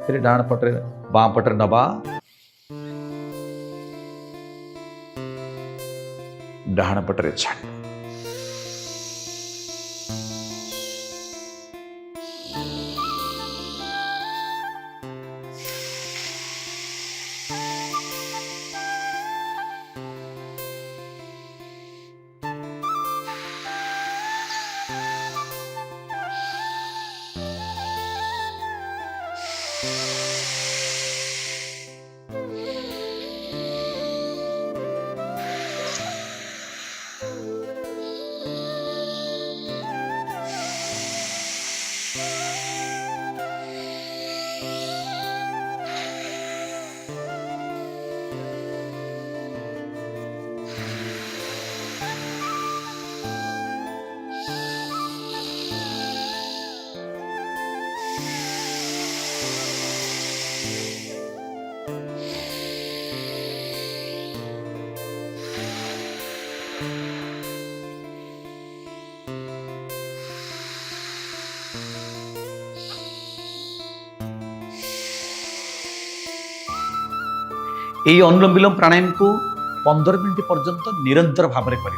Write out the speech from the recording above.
फिर डाण पटे बाँ पटे नबा डाण पटे छाड़ এই অনুলোম বিলোম প্রাণায়াम को 15 मिनिट पर्यंत निरंतर भाव में करें।